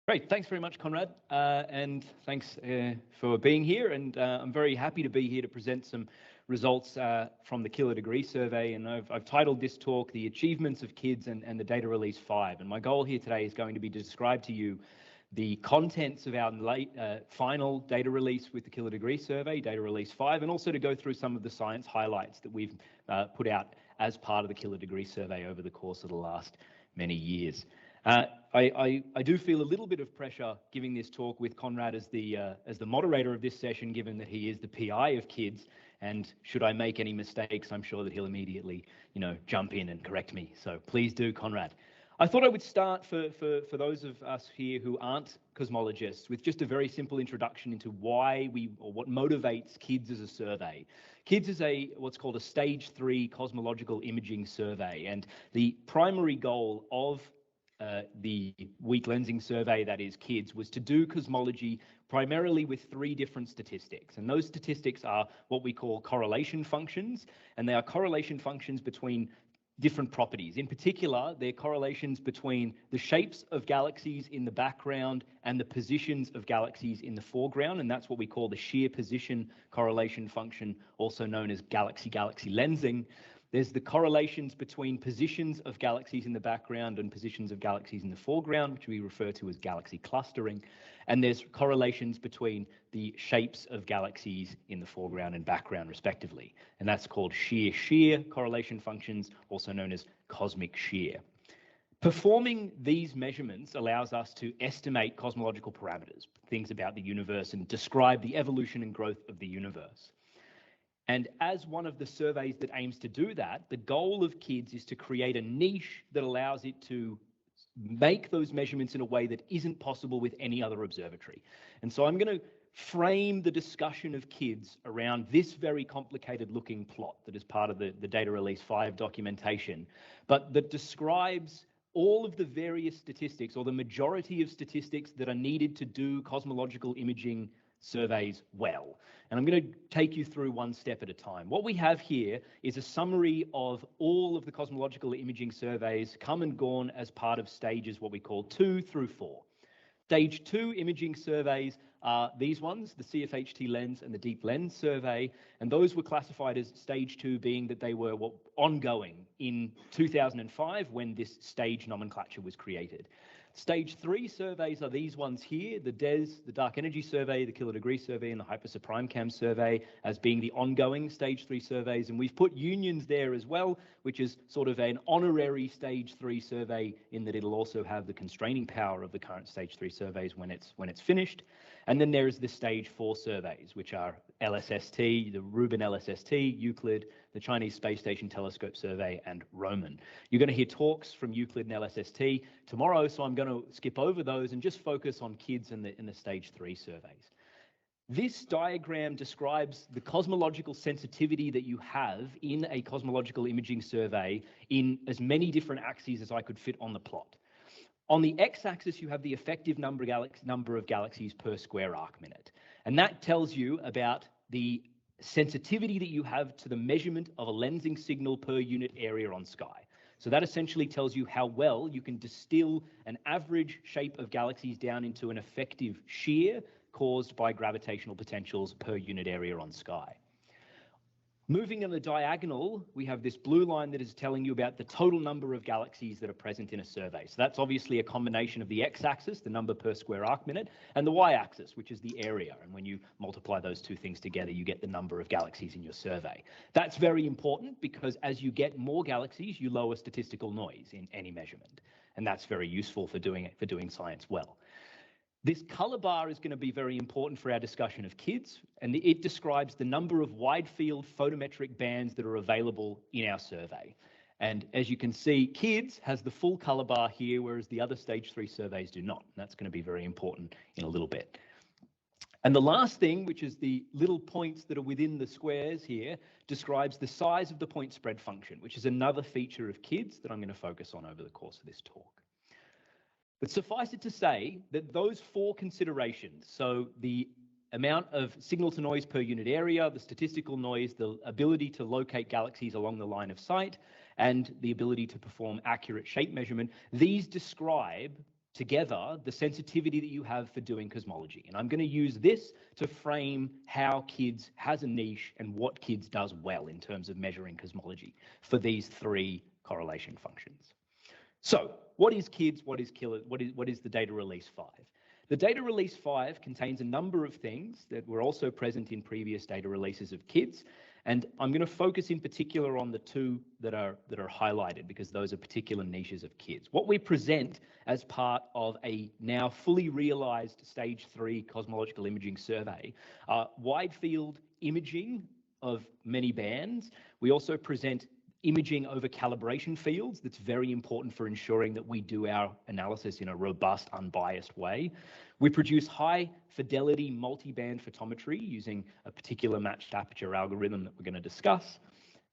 Great, thanks very much, Conrad, and thanks for being here. And I'm very happy to be here to present some results from the Killer Degree Survey. And I've titled this talk, The Achievements of Kids and the Data Release 5. And my goal here today is going to be to describe to you the contents of our final data release with the Killer Degree Survey, Data Release 5, and also to go through some of the science highlights that we've put out as part of the Killer Degree Survey over the course of the last many years. I do feel a little bit of pressure giving this talk with Conrad as the moderator of this session, given that he is the PI of KiDS, and should I make any mistakes, I'm sure that he'll immediately, jump in and correct me. So please do, Conrad. I thought I would start for those of us here who aren't cosmologists with just a very simple introduction into why what motivates KiDS as a survey. KiDS is what's called a stage 3 cosmological imaging survey, and the primary goal of the weak lensing survey, that is KiDS, was to do cosmology primarily with 3 different statistics. And those statistics are what we call correlation functions, and they are correlation functions between different properties. In particular, they're correlations between the shapes of galaxies in the background and the positions of galaxies in the foreground, and that's what we call the shear position correlation function, also known as galaxy-galaxy lensing. There's the correlations between positions of galaxies in the background and positions of galaxies in the foreground, which we refer to as galaxy clustering. And there's correlations between the shapes of galaxies in the foreground and background, respectively. And that's called shear-shear correlation functions, also known as cosmic shear. Performing these measurements allows us to estimate cosmological parameters, things about the universe, and describe the evolution and growth of the universe. And as one of the surveys that aims to do that, the goal of KiDS is to create a niche that allows it to make those measurements in a way that isn't possible with any other observatory. And so I'm going to frame the discussion of KiDS around this very complicated looking plot that is part of the Data Release 5 documentation, but that describes all of the various statistics, or the majority of statistics, that are needed to do cosmological imaging surveys well. And I'm going to take you through one step at a time. What we have here is a summary of all of the cosmological imaging surveys come and gone as part of stages, what we call 2 through 4. Stage 2 imaging surveys are these ones, the CFHT lens and the deep lens survey, and those were classified as stage 2, being that they were ongoing in 2005 when this stage nomenclature was created. Stage 3 surveys are these ones here, the DES, the Dark Energy Survey, the Killer Degree Survey, and the Hypersa PrimeCam Survey as being the ongoing Stage 3 surveys. And we've put unions there as well, which is sort of an honorary Stage 3 survey in that it'll also have the constraining power of the current Stage 3 surveys when it's finished. And then there's the Stage 4 surveys, which are LSST, the Rubin LSST, Euclid, the Chinese Space Station Telescope Survey, and Roman. You're going to hear talks from Euclid and LSST tomorrow, so I'm going to skip over those and just focus on KiDS and the Stage 3 surveys. This diagram describes the cosmological sensitivity that you have in a cosmological imaging survey in as many different axes as I could fit on the plot. On the x-axis, you have the effective number of galaxies per square arc minute, and that tells you about the sensitivity that you have to the measurement of a lensing signal per unit area on sky. So that essentially tells you how well you can distill an average shape of galaxies down into an effective shear caused by gravitational potentials per unit area on sky. Moving on the diagonal, we have this blue line that is telling you about the total number of galaxies that are present in a survey. So that's obviously a combination of the x-axis, the number per square arc minute, and the y-axis, which is the area. And when you multiply those two things together, you get the number of galaxies in your survey. That's very important because as you get more galaxies, you lower statistical noise in any measurement. And that's very useful for doing science well. This color bar is going to be very important for our discussion of KiDS, and it describes the number of wide-field photometric bands that are available in our survey. And as you can see, KiDS has the full color bar here, whereas the other Stage 3 surveys do not. That's going to be very important in a little bit. And the last thing, which is the little points that are within the squares here, describes the size of the point spread function, which is another feature of KiDS that I'm going to focus on over the course of this talk. But suffice it to say that those 4 considerations, so the amount of signal to noise per unit area, the statistical noise, the ability to locate galaxies along the line of sight, and the ability to perform accurate shape measurement, these describe together the sensitivity that you have for doing cosmology. And I'm going to use this to frame how KiDS has a niche and what KiDS does well in terms of measuring cosmology for these three correlation functions. So what is KiDS? What is the data release 5? The data release 5 contains a number of things that were also present in previous data releases of KiDS, and I'm going to focus in particular on the two that are highlighted because those are particular niches of KiDS. What we present as part of a now fully realized stage 3 cosmological imaging survey are wide field imaging of many bands. We also present imaging over calibration fields. That's very important for ensuring that we do our analysis in a robust, unbiased way. We produce high fidelity multi-band photometry using a particular matched aperture algorithm that we're going to discuss.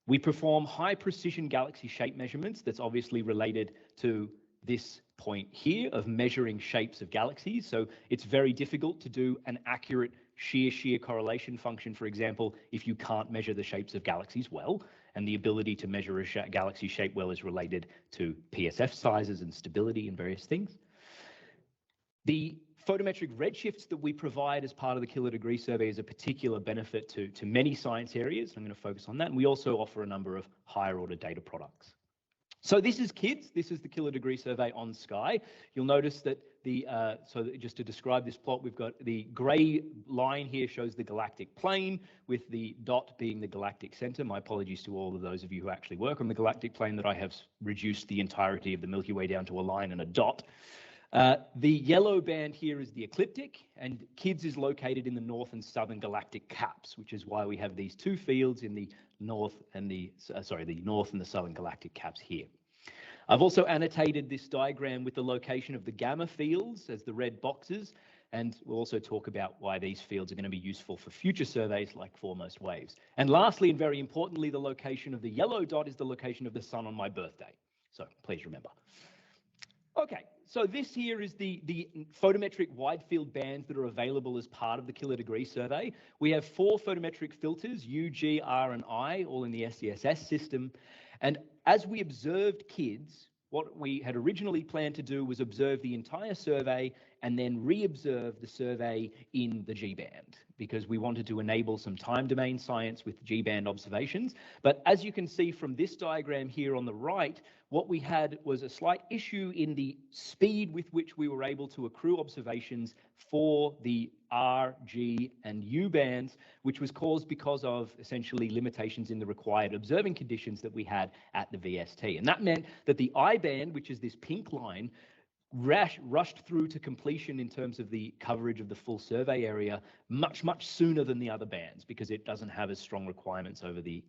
We perform high precision galaxy shape measurements. That's obviously related to this point here of measuring shapes of galaxies. So it's very difficult to do an accurate shear correlation function, for example, if you can't measure the shapes of galaxies well. And the ability to measure a galaxy shape well is related to PSF sizes and stability and various things. The photometric redshifts that we provide as part of the kilodegree survey is a particular benefit to many science areas. I'm going to focus on that. And we also offer a number of higher order data products. So this is KiDS. This is the kilodegree survey on Sky. You'll notice that just to describe this plot, we've got the gray line here shows the galactic plane with the dot being the galactic center. My apologies to all of those of you who actually work on the galactic plane that I have reduced the entirety of the Milky Way down to a line and a dot. The yellow band here is the ecliptic, and KiDS is located in the north and southern galactic caps, which is why we have these two fields in the north and the north and the southern galactic caps here. I've also annotated this diagram with the location of the gamma fields as the red boxes, and we'll also talk about why these fields are going to be useful for future surveys like foremost waves. And lastly, and very importantly, the location of the yellow dot is the location of the sun on my birthday. So please remember. Okay, so this here is the photometric wide field bands that are available as part of the kilodegree survey. We have 4 photometric filters, U, G, R, and I, all in the SDSS system. And as we observed KiDS, what we had originally planned to do was observe the entire survey and then re-observe the survey in the G-band, because we wanted to enable some time domain science with G-band observations. But as you can see from this diagram here on the right, what we had was a slight issue in the speed with which we were able to accrue observations for the R, G, and U bands, which was caused because of essentially limitations in the required observing conditions that we had at the VST. And that meant that the I band, which is this pink line, rushed through to completion in terms of the coverage of the full survey area much sooner than the other bands, because it doesn't have as strong requirements over the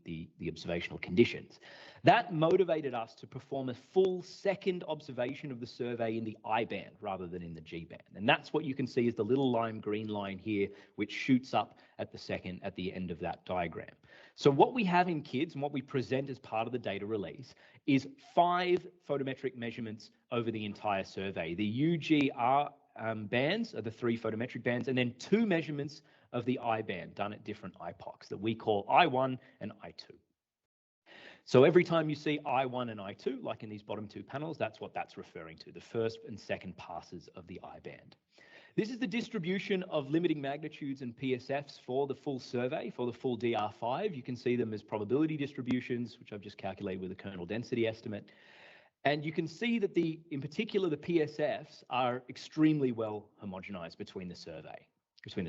observational conditions. That motivated us to perform a full second observation of the survey in the I band rather than in the G band. And that's what you can see is the little lime green line here, which shoots up at the end of that diagram. So what we have in KiDS and what we present as part of the data release is 5 photometric measurements over the entire survey. The UGR bands are the 3 photometric bands, and then 2 measurements of the I band done at different epochs that we call I1 and I2. So every time you see I1 and I2, like in these bottom 2 panels, that's what that's referring to, the first and second passes of the I band. This is the distribution of limiting magnitudes and PSFs for the full survey, for the full DR5. You can see them as probability distributions, which I've just calculated with a kernel density estimate. And you can see that in particular, the PSFs are extremely well homogenized between the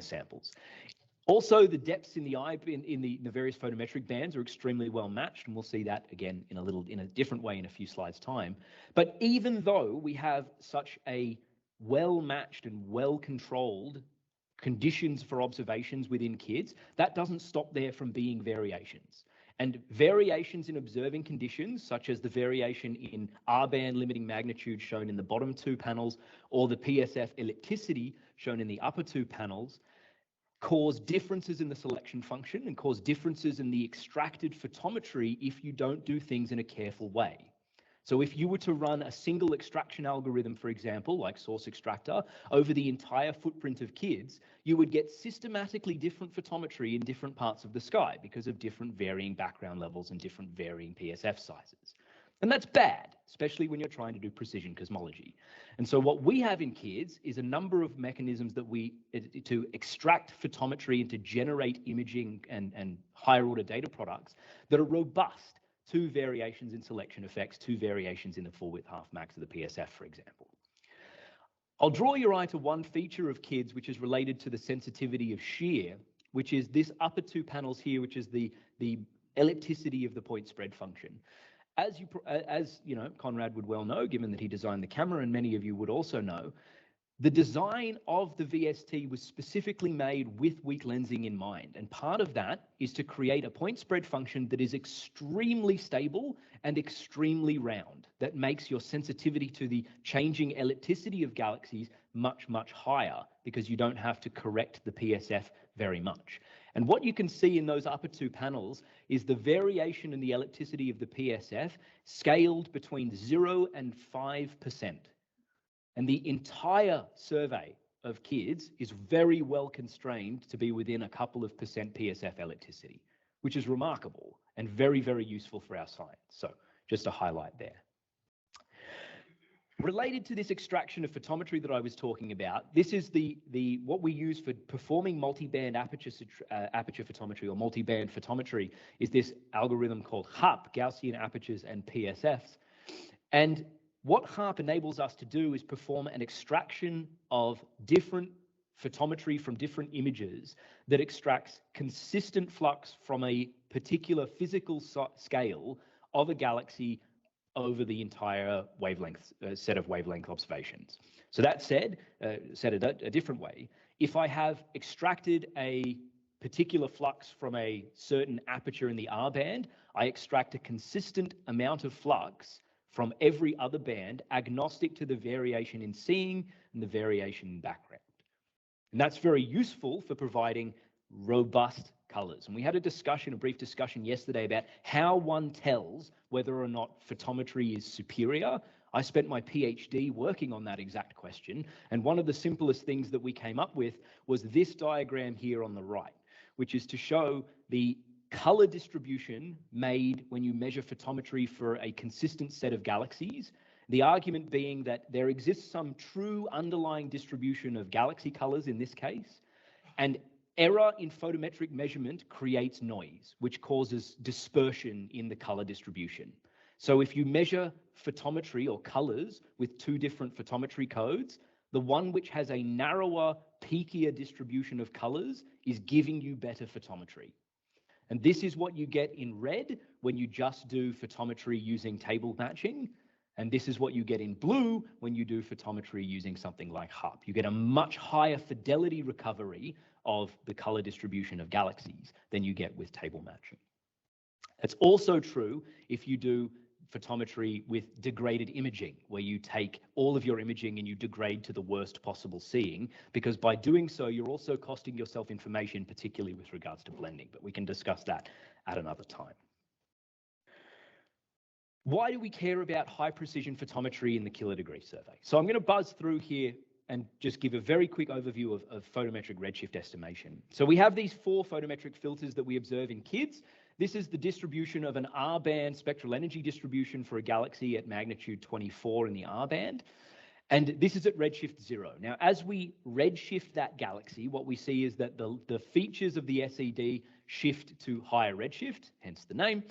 samples. Also, the depths in the various photometric bands are extremely well matched, and we'll see that again in a different way in a few slides' time. But even though we have such a well-matched and well-controlled conditions for observations within KiDS, that doesn't stop there from being variations. And variations in observing conditions, such as the variation in R-band limiting magnitude shown in the bottom 2 panels, or the PSF ellipticity shown in the upper 2 panels, cause differences in the selection function and cause differences in the extracted photometry if you don't do things in a careful way. So if you were to run a single extraction algorithm, for example, like source extractor, over the entire footprint of KiDS, you would get systematically different photometry in different parts of the sky because of different varying background levels and different varying PSF sizes. And that's bad, especially when you're trying to do precision cosmology. And so what we have in KiDS is a number of mechanisms that to extract photometry and to generate imaging and higher order data products that are robust to variations in selection effects, to variations in the full width half max of the PSF, for example. I'll draw your eye to one feature of KiDS, which is related to the sensitivity of shear, which is this upper two panels here, which is the ellipticity of the point spread function. As you know, Conrad would well know, given that he designed the camera, and many of you would also know, the design of the VST was specifically made with weak lensing in mind. And part of that is to create a point spread function that is extremely stable and extremely round, that makes your sensitivity to the changing ellipticity of galaxies much, much higher, because you don't have to correct the PSF very much. And what you can see in those upper two panels is the variation in the ellipticity of the PSF scaled between 0 and 5%. And the entire survey of KiDS is very well constrained to be within a couple of percent PSF ellipticity, which is remarkable and very, very useful for our science. So just a highlight there. Related to this extraction of photometry that I was talking about, this is what we use for performing multi-band aperture photometry, or multi-band photometry, is this algorithm called HARP, Gaussian apertures and PSFs. And what HARP enables us to do is perform an extraction of different photometry from different images that extracts consistent flux from a particular physical scale of a galaxy over the entire wavelength set of wavelength observations. So that said a different way, if I have extracted a particular flux from a certain aperture in the R band, I extract a consistent amount of flux from every other band, agnostic to the variation in seeing and the variation in background. And that's very useful for providing robust colors. And we had a brief discussion yesterday about how one tells whether or not photometry is superior. I spent my PhD working on that exact question. And one of the simplest things that we came up with was this diagram here on the right, which is to show the color distribution made when you measure photometry for a consistent set of galaxies. The argument being that there exists some true underlying distribution of galaxy colors in this case, and error in photometric measurement creates noise, which causes dispersion in the color distribution. So if you measure photometry or colors with two different photometry codes, the one which has a narrower, peakier distribution of colors is giving you better photometry. And this is what you get in red when you just do photometry using table matching. And this is what you get in blue when you do photometry using something like HARP. You get a much higher fidelity recovery of the color distribution of galaxies than you get with table matching. That's also true if you do photometry with degraded imaging, where you take all of your imaging and you degrade to the worst possible seeing, because by doing so, you're also costing yourself information, particularly with regards to blending, but we can discuss that at another time. Why do we care about high precision photometry in the kilodegree survey? So I'm going to buzz through here and just give a very quick overview of photometric redshift estimation. So we have these 4 photometric filters that we observe in KiDS. This is the distribution of an R-band spectral energy distribution for a galaxy at magnitude 24 in the R-band. And this is at redshift 0. Now, as we redshift that galaxy, what we see is that the features of the SED shift to higher redshift, hence the name,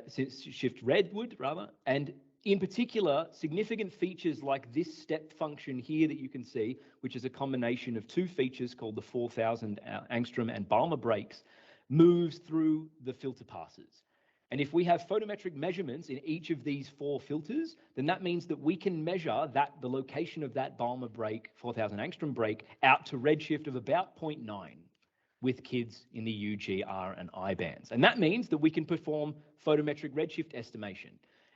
shift redwood rather. And in particular, significant features like this step function here that you can see, which is a combination of 2 features called the 4000 angstrom and Balmer breaks, moves through the filter passes. And if we have photometric measurements in each of these 4 filters, then that means that we can measure the location of that Balmer break, 4000 angstrom break, out to redshift of about 0.9 with KiDS in the U, G, R, and I bands. And that means that we can perform photometric redshift estimation.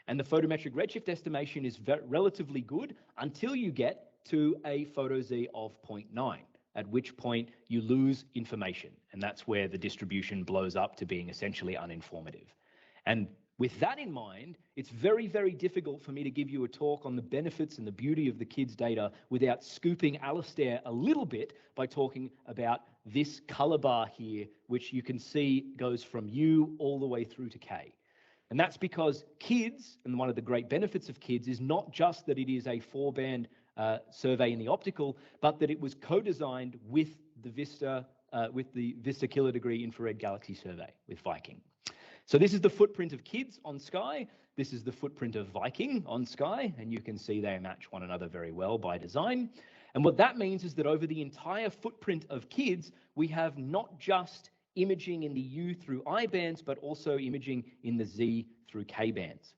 And the photometric redshift estimation is relatively good until you get to a photo Z of 0.9. At which point you lose information. And that's where the distribution blows up to being essentially uninformative. And with that in mind, it's very, very difficult for me to give you a talk on the benefits and the beauty of the KiDS data without scooping Alistair a little bit by talking about this color bar here, which you can see goes from U all the way through to K. And that's because KiDS, and one of the great benefits of KiDS is not just that it is a 4-band survey in the optical, but that it was co-designed with the Vista kilodegree infrared galaxy survey with Viking. So this is the footprint of KiDS on sky. This is the footprint of Viking on sky, and you can see they match one another very well by design. And what that means is that over the entire footprint of KiDS, we have not just imaging in the U through I bands, but also imaging in the Z through K bands.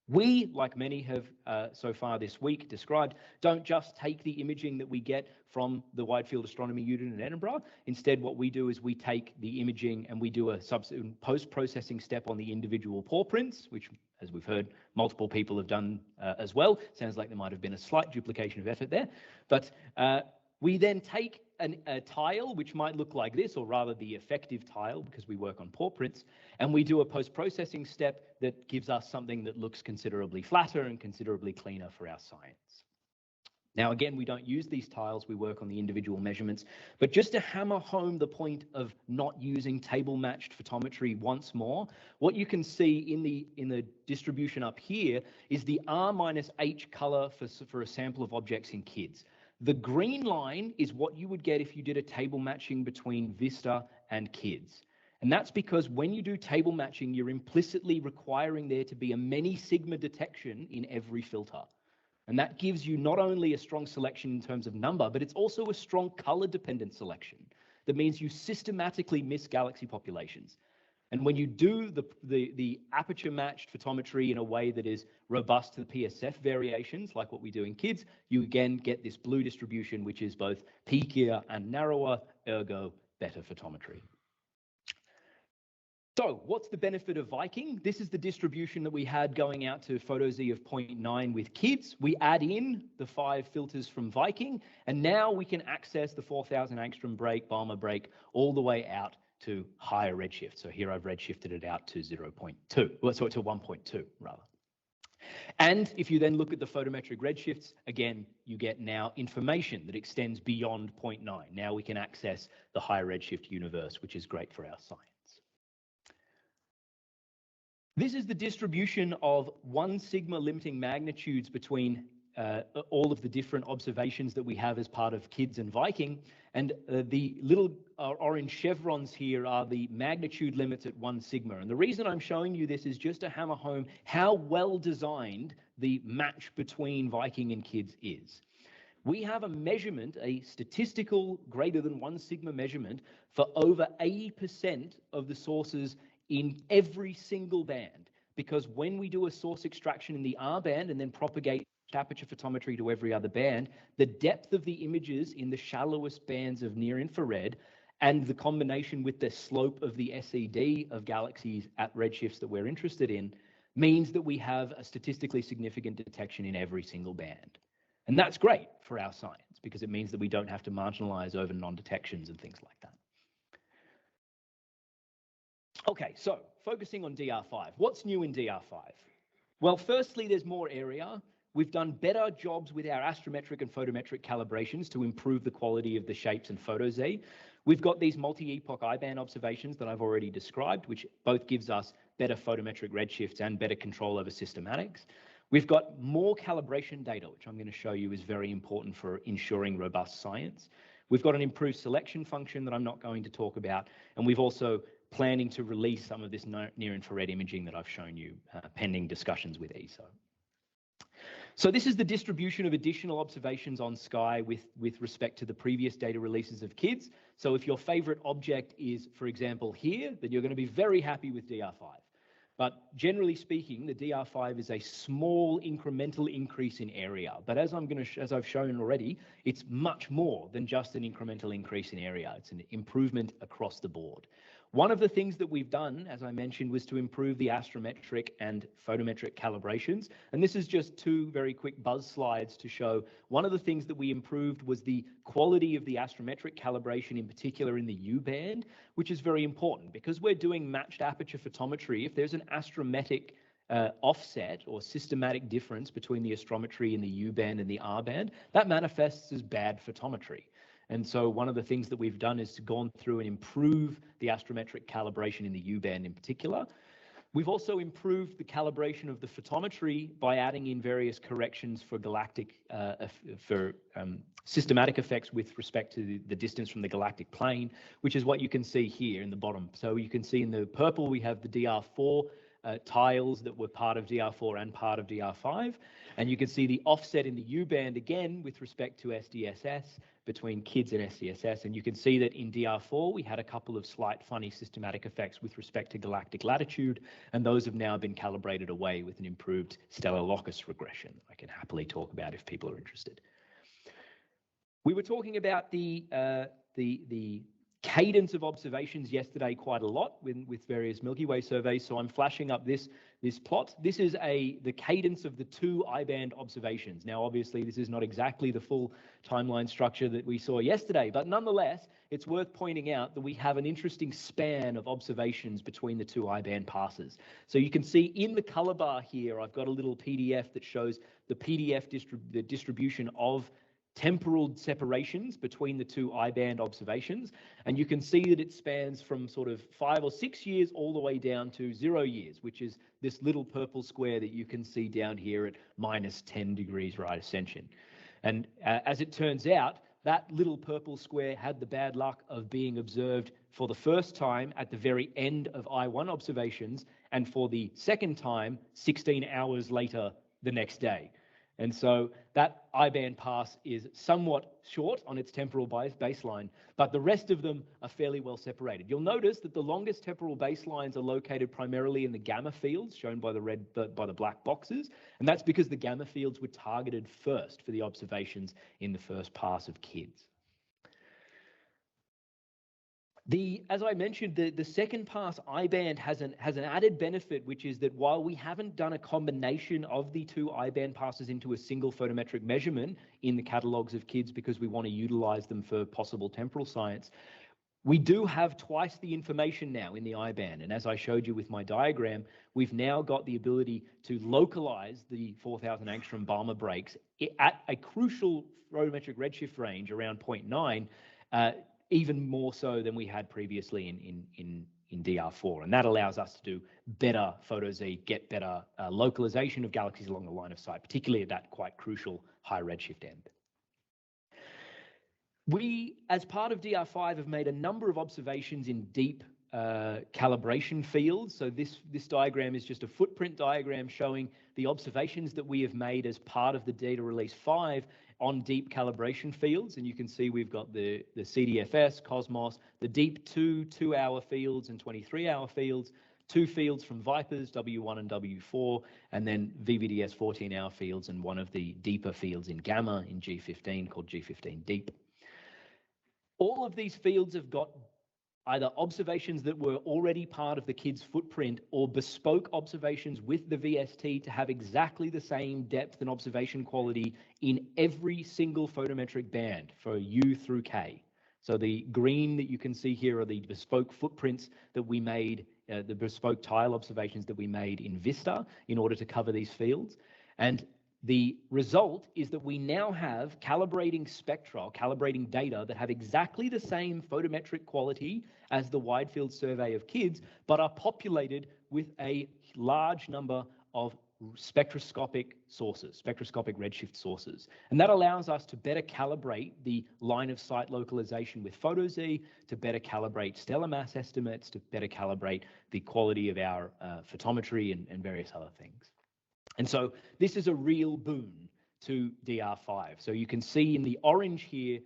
We, like many have so far this week described, don't just take the imaging that we get from the Wide Field Astronomy Unit in Edinburgh. Instead, what we do is we take the imaging and we do a subsequent post-processing step on the individual paw prints, which, as we've heard, multiple people have done as well. Sounds like there might have been a slight duplication of effort there. But we then take a tile, which might look like this, or rather the effective tile, because we work on paw prints, and we do a post-processing step that gives us something that looks considerably flatter and considerably cleaner for our science. Now, again, we don't use these tiles, we work on the individual measurements, but just to hammer home the point of not using table-matched photometry once more, what you can see in the distribution up here is the R-H color for a sample of objects in KiDS. The green line is what you would get if you did a table matching between Vista and KiDS. And that's because when you do table matching, you're implicitly requiring there to be a many sigma detection in every filter. And that gives you not only a strong selection in terms of number, but it's also a strong color-dependent selection. That means you systematically miss galaxy populations. And when you do the aperture-matched photometry in a way that is robust to the PSF variations, like what we do in KiDS, you again get this blue distribution, which is both peakier and narrower, ergo better photometry. So what's the benefit of Viking? This is the distribution that we had going out to photo Z of 0.9 with KiDS. We add in the 5 filters from Viking, and now we can access the 4,000 angstrom break, Balmer break, all the way out to higher redshift. So here I've redshifted it out to 0.2, well, so to 1.2 rather. And if you then look at the photometric redshifts, again, you get now information that extends beyond 0.9. Now we can access the higher redshift universe, which is great for our science. This is the distribution of 1 sigma limiting magnitudes between all of the different observations that we have as part of KiDS and Viking. And the little orange chevrons here are the magnitude limits at 1 sigma. And the reason I'm showing you this is just to hammer home how well designed the match between Viking and KiDS is. We have a measurement, a statistical greater than 1 sigma measurement for over 80% of the sources in every single band, because when we do a source extraction in the R band and then propagate aperture photometry to every other band, the depth of the images in the shallowest bands of near infrared and the combination with the slope of the SED of galaxies at redshifts that we're interested in means that we have a statistically significant detection in every single band. And that's great for our science because it means that we don't have to marginalize over non-detections and things like that. Okay, so focusing on DR5. What's new in DR5? Well, firstly, there's more area. We've done better jobs with our astrometric and photometric calibrations to improve the quality of the shapes in photo Z. We've got these multi-epoch I-band observations that I've already described, which both gives us better photometric redshifts and better control over systematics. We've got more calibration data, which I'm going to show you is very important for ensuring robust science. We've got an improved selection function that I'm not going to talk about, and we've also planning to release some of this near-infrared imaging that I've shown you pending discussions with ESO. So this is the distribution of additional observations on sky with respect to the previous data releases of KiDS. So if your favorite object is, for example, here, then you're going to be very happy with DR5. But generally speaking, the DR5 is a small incremental increase in area. But as I've shown already, it's much more than just an incremental increase in area. It's an improvement across the board. One of the things that we've done, as I mentioned, was to improve the astrometric and photometric calibrations. And this is just 2 very quick buzz slides to show one of the things that we improved was the quality of the astrometric calibration, in particular in the U band, which is very important because we're doing matched aperture photometry. If there's an astrometric offset or systematic difference between the astrometry in the U band and the R band, that manifests as bad photometry. And so one of the things that we've done is gone through and improve the astrometric calibration in the U band in particular. We've also improved the calibration of the photometry by adding in various corrections for systematic effects with respect to the distance from the galactic plane, which is what you can see here in the bottom. So you can see in the purple, we have the DR4 tiles that were part of DR4 and part of DR5. And you can see the offset in the U-band again with respect to SDSS between KiDS and SDSS. And you can see that in DR4, we had a couple of slight funny systematic effects with respect to galactic latitude, and those have now been calibrated away with an improved stellar locus regression. I can happily talk about if people are interested. We were talking about the cadence of observations yesterday quite a lot with various Milky Way surveys. So I'm flashing up this plot. This is the cadence of the 2 I-band observations. Now, obviously, this is not exactly the full timeline structure that we saw yesterday, but nonetheless, it's worth pointing out that we have an interesting span of observations between the 2 I-band passes. So you can see in the color bar here, I've got a little PDF that shows the the distribution of temporal separations between the 2 I-band observations. And you can see that it spans from sort of 5 or 6 years all the way down to 0 years, which is this little purple square that you can see down here at -10 degrees right ascension. And as it turns out, that little purple square had the bad luck of being observed for the first time at the very end of I1 observations, and for the second time 16 hours later the next day. And so that I-band pass is somewhat short on its temporal baseline, but the rest of them are fairly well separated. You'll notice that the longest temporal baselines are located primarily in the gamma fields, shown by the black boxes, and that's because the gamma fields were targeted first for the observations in the first pass of KiDS. As I mentioned, the second pass I-band has an added benefit, which is that while we haven't done a combination of the 2 I-band passes into a single photometric measurement in the catalogs of KiDS because we want to utilize them for possible temporal science, we do have twice the information now in the I-band. And as I showed you with my diagram, we've now got the ability to localize the 4,000 angstrom Balmer breaks at a crucial photometric redshift range around 0.9, even more so than we had previously in DR4. And that allows us to do better photo-Z, get better localization of galaxies along the line of sight, particularly at that quite crucial high redshift end. We, as part of DR5, have made a number of observations in deep calibration fields. So this diagram is just a footprint diagram showing the observations that we have made as part of the data release 5 on deep calibration fields. And you can see we've got the CDFS, Cosmos, the deep 2-hour fields and 23-hour fields, 2 fields from Vipers, W1 and W4, and then VVDS 14-hour fields and one of the deeper fields in gamma in G15 called G15 Deep. All of these fields have got either observations that were already part of the KiDS footprint or bespoke observations with the VST to have exactly the same depth and observation quality in every single photometric band for U through K. So the green that you can see here are the bespoke footprints that we made, the bespoke tile observations that we made in Vista in order to cover these fields. And the result is that we now have calibrating spectra, calibrating data that have exactly the same photometric quality as the wide field survey of KiDS, but are populated with a large number of spectroscopic sources, spectroscopic redshift sources. And that allows us to better calibrate the line of sight localization with photo-Z, to better calibrate stellar mass estimates, to better calibrate the quality of our photometry and various other things. And so this is a real boon to DR5. So you can see in the orange here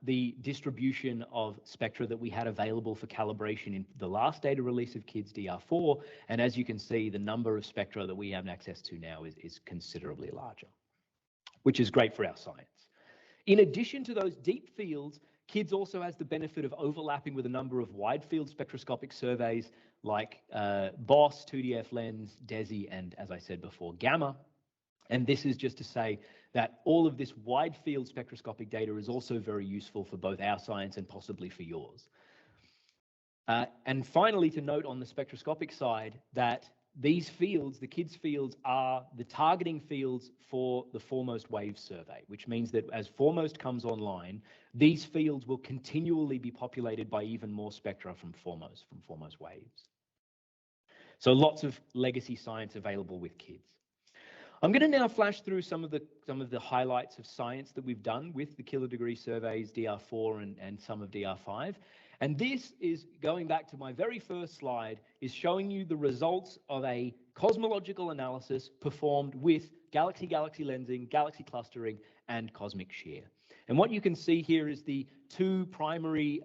the distribution of spectra that we had available for calibration in the last data release of KiDS DR4. And as you can see, the number of spectra that we have access to now is considerably larger, which is great for our science. In addition to those deep fields, KiDS also has the benefit of overlapping with a number of wide field spectroscopic surveys like BOSS, 2DF Lens, DESI, and as I said before, Gamma. And this is just to say that all of this wide field spectroscopic data is also very useful for both our science and possibly for yours. And finally, to note on the spectroscopic side that these fields, the KiDS fields, are the targeting fields for the Foremost Wave survey, which means that as Foremost comes online, these fields will continually be populated by even more spectra from Foremost waves. So lots of legacy science available with KiDS. I'm going to now flash through some of the highlights of science that we've done with the kilodegree surveys, DR4 and some of DR5. And this is, going back to my very first slide, is showing you the results of a cosmological analysis performed with galaxy-galaxy lensing, galaxy clustering, and cosmic shear. And what you can see here is the two primary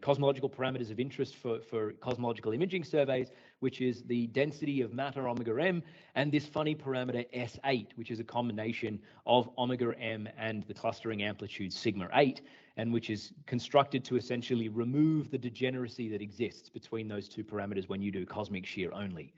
cosmological parameters of interest for cosmological imaging surveys, which is the density of matter, omega m, and this funny parameter S8, which is a combination of omega m and the clustering amplitude sigma 8, and which is constructed to essentially remove the degeneracy that exists between those two parameters when you do cosmic shear only.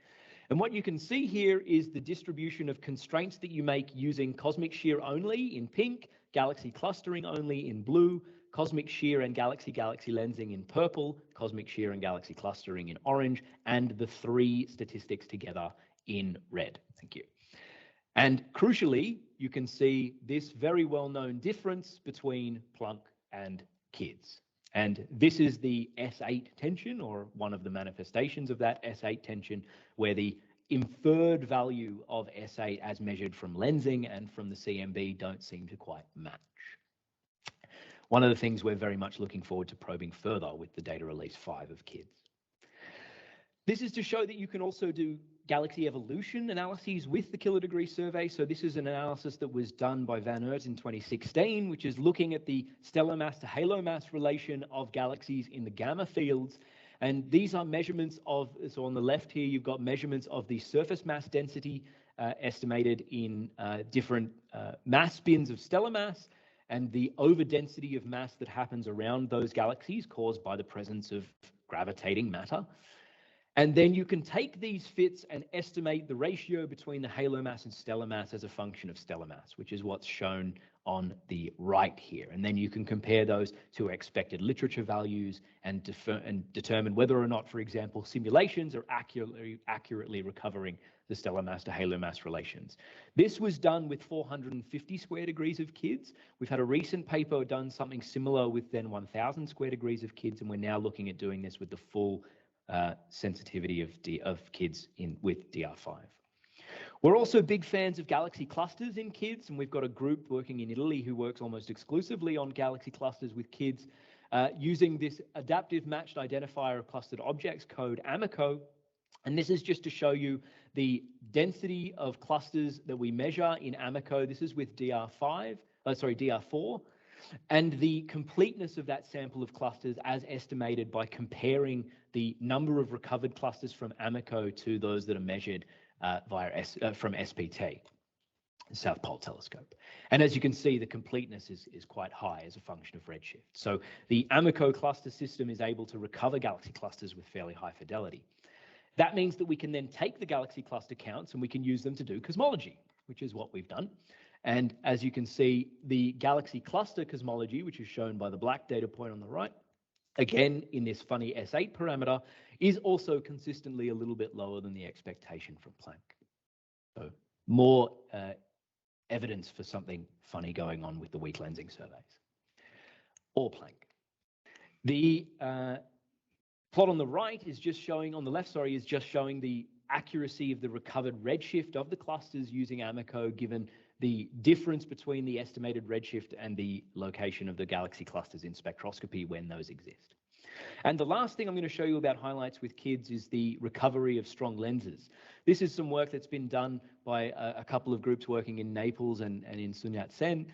And what you can see here is the distribution of constraints that you make using cosmic shear only in pink, galaxy clustering only in blue, cosmic shear and galaxy-galaxy lensing in purple, cosmic shear and galaxy clustering in orange, and the three statistics together in red. Thank you. And crucially, you can see this very well-known difference between Planck and KiDS. And this is the S8 tension, or one of the manifestations of that S8 tension, where the inferred value of S8 as measured from lensing and from the CMB don't seem to quite match. One of the things we're very much looking forward to probing further with the data release 5 of KiDS. This is to show that you can also do galaxy evolution analyses with the kilodegree survey. So this is an analysis that was done by Van Oort in 2016, which is looking at the stellar mass to halo mass relation of galaxies in the gamma fields. And these are measurements of, so on the left here, you've got measurements of the surface mass density estimated in different mass bins of stellar mass, and the overdensity of mass that happens around those galaxies caused by the presence of gravitating matter. And then you can take these fits and estimate the ratio between the halo mass and stellar mass as a function of stellar mass, which is what's shown on the right here. And then you can compare those to expected literature values and determine whether or not, for example, simulations are accurately recovering the stellar mass to halo mass relations. This was done with 450 square degrees of KiDS. We've had a recent paper done something similar with then 1000 square degrees of KiDS, and we're now looking at doing this with the full sensitivity of KiDS with DR5. We're also big fans of galaxy clusters in KiDS, and we've got a group working in Italy who works almost exclusively on galaxy clusters with KiDS using this adaptive matched identifier of clustered objects code AMICO. And this is just to show you the density of clusters that we measure in AMICO. This is with DR4, and the completeness of that sample of clusters as estimated by comparing the number of recovered clusters from AMICO to those that are measured from SPT, South Pole Telescope. And as you can see, the completeness is quite high as a function of redshift. So the AMICO cluster system is able to recover galaxy clusters with fairly high fidelity. That means that we can then take the galaxy cluster counts and we can use them to do cosmology, which is what we've done. And as you can see, the galaxy cluster cosmology, which is shown by the black data point on the right, again, in this funny S8 parameter, is also consistently a little bit lower than the expectation from Planck. So more evidence for something funny going on with the weak lensing surveys, or Planck. The plot on the right is just showing, on the left, sorry, is just showing the accuracy of the recovered redshift of the clusters using AMICO, given the difference between the estimated redshift and the location of the galaxy clusters in spectroscopy when those exist. And the last thing I'm going to show you about highlights with KiDS is the recovery of strong lenses. This is some work that's been done by a couple of groups working in Naples and in Sun Yat-sen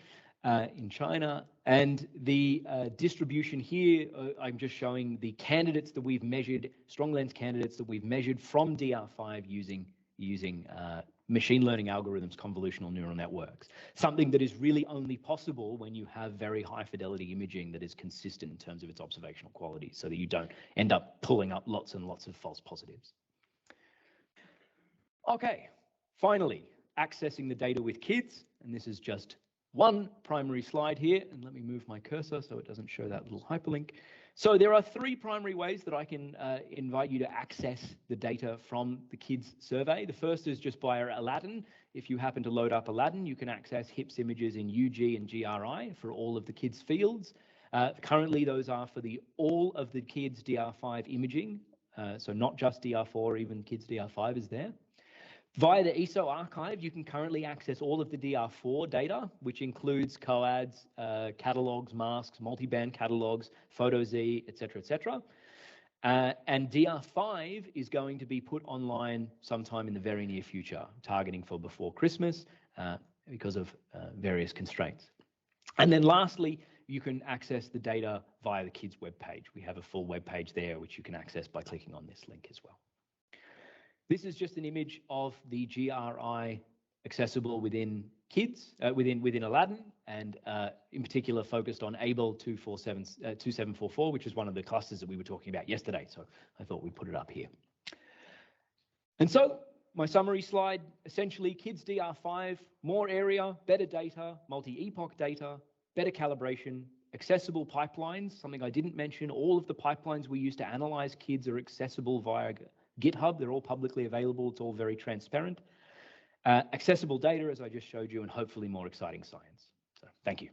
in China. And the distribution here, I'm just showing the candidates that we've measured, strong lens candidates that we've measured from DR5 using machine learning algorithms, convolutional neural networks, something that is really only possible when you have very high fidelity imaging that is consistent in terms of its observational quality, so that you don't end up pulling up lots and lots of false positives. Okay, finally, accessing the data with KiDS, and this is just one primary slide here, and let me move my cursor so it doesn't show that little hyperlink. So there are three primary ways that I can invite you to access the data from the KiDS survey. The first is just via Aladdin. If you happen to load up Aladdin, you can access HIPS images in UG and GRI for all of the KiDS fields. Currently, those are for all of the KiDS DR5 imaging so not just DR4, even KiDS DR5 is there. Via the ESO archive, you can currently access all of the DR4 data, which includes COADs, catalogs, masks, multiband catalogs, PhotoZ, etc. And DR5 is going to be put online sometime in the very near future, targeting for before Christmas because of various constraints. And then lastly, you can access the data via the KiDS webpage. We have a full webpage there, which you can access by clicking on this link as well. This is just an image of the GRI accessible within KiDS, within Aladdin, and in particular focused on ABLE 2744, which is one of the clusters that we were talking about yesterday. So I thought we'd put it up here. And so my summary slide, essentially KiDS DR5, more area, better data, multi-epoch data, better calibration, accessible pipelines, something I didn't mention. All of the pipelines we use to analyze KiDS are accessible via GitHub. They're all publicly available. It's all very transparent. Accessible data, as I just showed you, and hopefully more exciting science. So thank you.